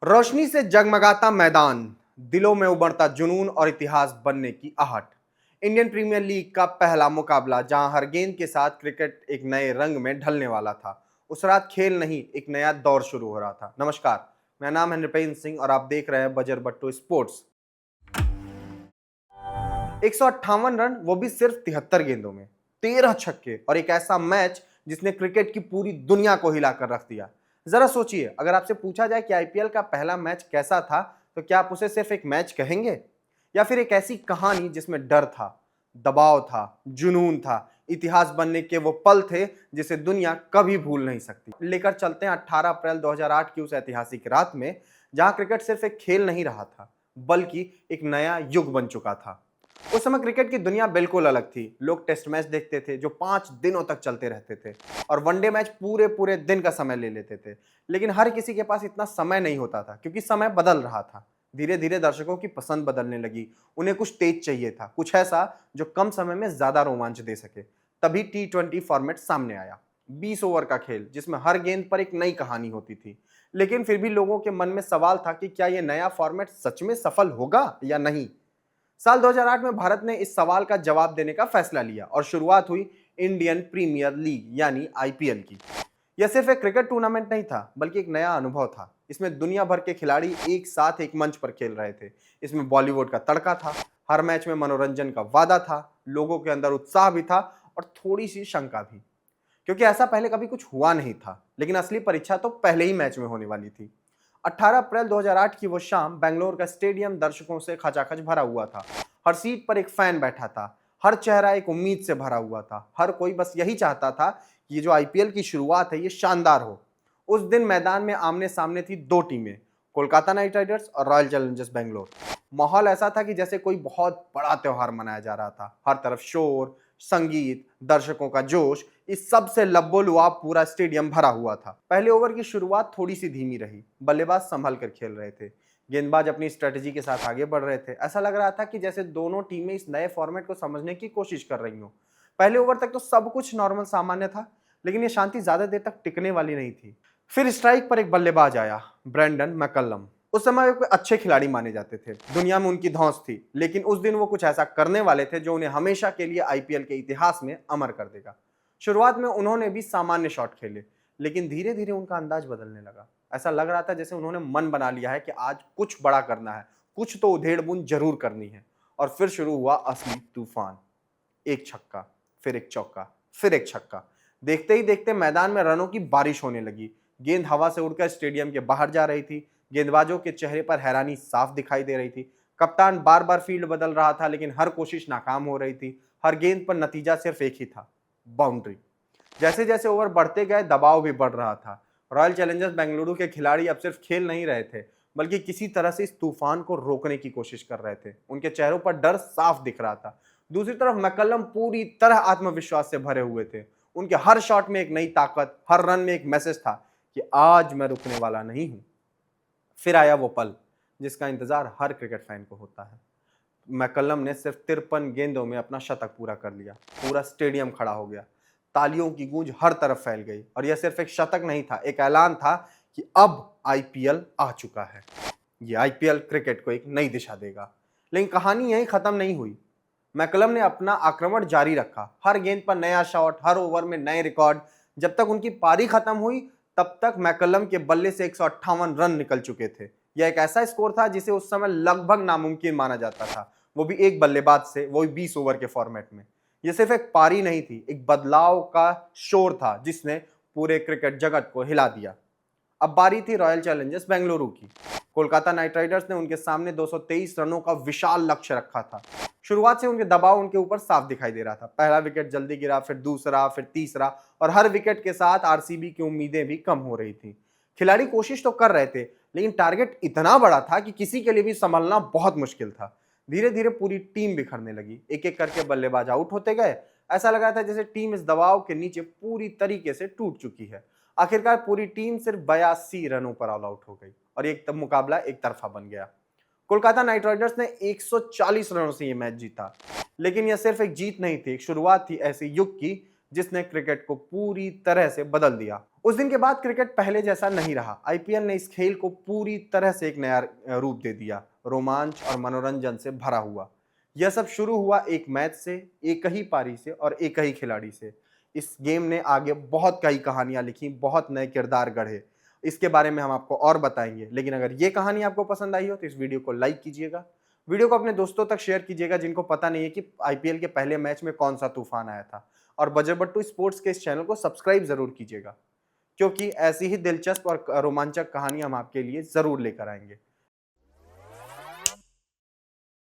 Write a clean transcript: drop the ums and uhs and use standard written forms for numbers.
रोशनी से जगमगाता मैदान, दिलों में उमड़ता जुनून और इतिहास बनने की आहट। इंडियन प्रीमियर लीग का पहला मुकाबला जहां हर गेंद के साथ क्रिकेट एक नए रंग में ढलने वाला था। उस रात खेल नहीं, एक नया दौर शुरू हो रहा था। नमस्कार, मेरा नाम है नृपेंद्र सिंह और आप देख रहे हैं बजर बट्टू स्पोर्ट्स। 158 रन, वो भी सिर्फ 73 गेंदों में, 13 छक्के और एक ऐसा मैच जिसने क्रिकेट की पूरी दुनिया को हिलाकर रख दिया। जरा सोचिए, अगर आपसे पूछा जाए कि आईपीएल का पहला मैच कैसा था, तो क्या आप उसे सिर्फ एक मैच कहेंगे या फिर एक ऐसी कहानी जिसमें डर था, दबाव था, जुनून था, इतिहास बनने के वो पल थे जिसे दुनिया कभी भूल नहीं सकती। लेकर चलते हैं 18 अप्रैल 2008 की उस ऐतिहासिक रात में, जहां क्रिकेट सिर्फ एक खेल नहीं रहा था, बल्कि एक नया युग बन चुका था। उस समय क्रिकेट की दुनिया बिल्कुल अलग थी। लोग टेस्ट मैच देखते थे जो 5 दिनों तक चलते रहते थे, और वनडे मैच पूरे पूरे दिन का समय ले लेते थे। लेकिन हर किसी के पास इतना समय नहीं होता था, क्योंकि समय बदल रहा था। धीरे धीरे दर्शकों की पसंद बदलने लगी। उन्हें कुछ तेज चाहिए था, कुछ ऐसा जो कम समय में ज्यादा रोमांच दे सके। तभी T20 फॉर्मेट सामने आया। 20 ओवर का खेल जिसमें हर गेंद पर एक नई कहानी होती थी। लेकिन फिर भी लोगों के मन में सवाल था कि क्या यह नया फॉर्मेट सच में सफल होगा या नहीं। साल 2008 में भारत ने इस सवाल का जवाब देने का फैसला लिया और शुरुआत हुई इंडियन प्रीमियर लीग यानी आईपीएल की। यह सिर्फ एक क्रिकेट टूर्नामेंट नहीं था, बल्कि एक नया अनुभव था। इसमें दुनिया भर के खिलाड़ी एक साथ एक मंच पर खेल रहे थे। इसमें बॉलीवुड का तड़का था, हर मैच में मनोरंजन का वादा था, लोगों के अंदर उत्साह भी था और थोड़ी सी शंका भी, क्योंकि ऐसा पहले कभी कुछ हुआ नहीं था। लेकिन असली परीक्षा तो पहले ही मैच में होने वाली थी। 18 अप्रैल 2008 की वो शाम, बेंगलोर का स्टेडियम दर्शकों से खचाखच भरा हुआ था। हर सीट पर एक फैन बैठा था, हर चेहरा एक उम्मीद से भरा हुआ था। हर कोई बस यही चाहता था कि ये जो आईपीएल की शुरुआत है, ये शानदार हो। उस दिन मैदान में आमने सामने थी दो टीमें, कोलकाता नाइट राइडर्स और रॉयल चैलेंजर्स बेंगलोर। माहौल ऐसा था कि जैसे कोई बहुत बड़ा त्योहार मनाया जा रहा था। हर तरफ शोर, संगीत, दर्शकों का जोश, इस सब से लबोलुआब पूरा स्टेडियम भरा हुआ था। पहले ओवर की शुरुआत थोड़ी सी धीमी रही। बल्लेबाज संभल कर खेल रहे थे, गेंदबाज अपनी स्ट्रेटजी के साथ आगे बढ़ रहे थे। ऐसा लग रहा था कि जैसे दोनों टीमें इस नए फॉर्मेट को समझने की कोशिश कर रही हों। पहले ओवर तक तो सब कुछ नॉर्मल सामान्य था, लेकिन ये शांति ज्यादा देर तक टिकने वाली नहीं थी। फिर स्ट्राइक पर एक बल्लेबाज आया, ब्रेंडन मैकल्लम। उस समय वे अच्छे खिलाड़ी माने जाते थे, दुनिया में उनकी धौंस थी। लेकिन उस दिन वो कुछ ऐसा करने वाले थे जो उन्हें हमेशा के लिए आईपीएल के इतिहास में अमर कर देगा। शुरुआत में उन्होंने भी सामान्य शॉट खेले, लेकिन धीरे धीरे उनका अंदाज बदलने लगा। ऐसा लग रहा था जैसे उन्होंने मन बना लिया है कि आज कुछ बड़ा करना है, कुछ तो उधेड़-बुन जरूर करनी है। और फिर शुरू हुआ असली तूफान। एक छक्का, फिर एक चौका, फिर एक छक्का। देखते ही देखते मैदान में रनों की बारिश होने लगी। गेंद हवा से उड़कर स्टेडियम के बाहर जा रही थी। गेंदबाजों के चेहरे पर हैरानी साफ दिखाई दे रही थी। कप्तान बार बार फील्ड बदल रहा था, लेकिन हर कोशिश नाकाम हो रही थी। हर गेंद पर नतीजा सिर्फ एक ही था, बाउंड्री। जैसे जैसे ओवर बढ़ते गए, दबाव भी बढ़ रहा था। रॉयल चैलेंजर्स बेंगलुरु के खिलाड़ी अब सिर्फ खेल नहीं रहे थे, बल्कि किसी तरह से इस तूफान को रोकने की कोशिश कर रहे थे। उनके चेहरों पर डर साफ दिख रहा था। दूसरी तरफ मैकल्लम पूरी तरह आत्मविश्वास से भरे हुए थे। उनके हर शॉट में एक नई ताकत, हर रन में एक मैसेज था कि आज मैं रुकने वाला नहीं हूं। फिर आया वो पल जिसका इंतजार हर क्रिकेट फैन को होता है। मैकल्लम ने सिर्फ 53 गेंदों में अपना शतक पूरा कर लिया। पूरा स्टेडियम खड़ा हो गया, तालियों की गूंज हर तरफ फैल गई। और यह सिर्फ एक शतक नहीं था, एक ऐलान था कि अब आईपीएल आ चुका है। ये आईपीएल क्रिकेट को एक नई दिशा देगा। लेकिन कहानी यहीं खत्म नहीं हुई। मैकलम ने अपना आक्रमण जारी रखा, हर गेंद पर नया शॉट, हर ओवर में नए रिकॉर्ड। जब तक उनकी पारी खत्म हुई, तब तक मैकलम के बल्ले से 158 रन निकल चुके थे। यह एक ऐसा स्कोर था जिसे उस समय लगभग नामुमकिन माना जाता था, वो भी एक बल्लेबाज से, वो भी 20 ओवर के फॉर्मेट में। यह सिर्फ एक पारी नहीं थी, एक बदलाव का शोर था जिसने पूरे क्रिकेट जगत को हिला दिया। अब बारी थी रॉयल चैलेंजर्स बेंगलुरु की। कोलकाता नाइट राइडर्स ने उनके सामने 223 रनों का विशाल लक्ष्य रखा था। शुरुआत से उनके दबाव उनके ऊपर साफ दिखाई दे रहा था। पहला विकेट जल्दी गिरा, फिर दूसरा, फिर तीसरा, और हर विकेट के साथ आरसीबी की उम्मीदें भी कम हो रही थी। खिलाड़ी कोशिश तो कर रहे थे, लेकिन टारगेट इतना बड़ा था कि किसी के लिए भी संभलना बहुत मुश्किल था। धीरे धीरे पूरी टीम बिखरने लगी, एक एक करके बल्लेबाज आउट होते गए। ऐसा लगा था जैसे टीम इस दबाव के नीचे पूरी तरीके से टूट चुकी है। आखिरकार पूरी टीम सिर्फ 82 रनों पर ऑल आउट हो गई और एक तब मुकाबला एक तरफा बन गया। कोलकाता नाइट राइडर्स ने 140 रनों से यह मैच जीता। लेकिन यह सिर्फ एक जीत नहीं थी, एक शुरुआत थी ऐसे युग की जिसने क्रिकेट को पूरी तरह से बदल दिया। उस दिन के बाद क्रिकेट पहले जैसा नहीं रहा। आईपीएल ने इस खेल को पूरी तरह से एक नया रूप दे दिया, रोमांच और मनोरंजन से भरा हुआ। यह सब शुरू हुआ एक मैच से, एक ही पारी से और एक ही खिलाड़ी से। इस गेम ने आगे बहुत कई कहानियां लिखी, बहुत नए किरदार गढ़े। इसके बारे में हम आपको और बताएंगे, लेकिन अगर ये कहानी आपको पसंद आई हो तो इस वीडियो को लाइक कीजिएगा, वीडियो को अपने दोस्तों तक शेयर कीजिएगा जिनको पता नहीं है कि आईपीएल के पहले मैच में कौन सा तूफान आया था, और बजर बट्टू स्पोर्ट्स के इस चैनल को सब्सक्राइब जरूर कीजिएगा, क्योंकि ऐसी ही दिलचस्प और रोमांचक कहानी हम आपके लिए जरूर लेकर आएंगे।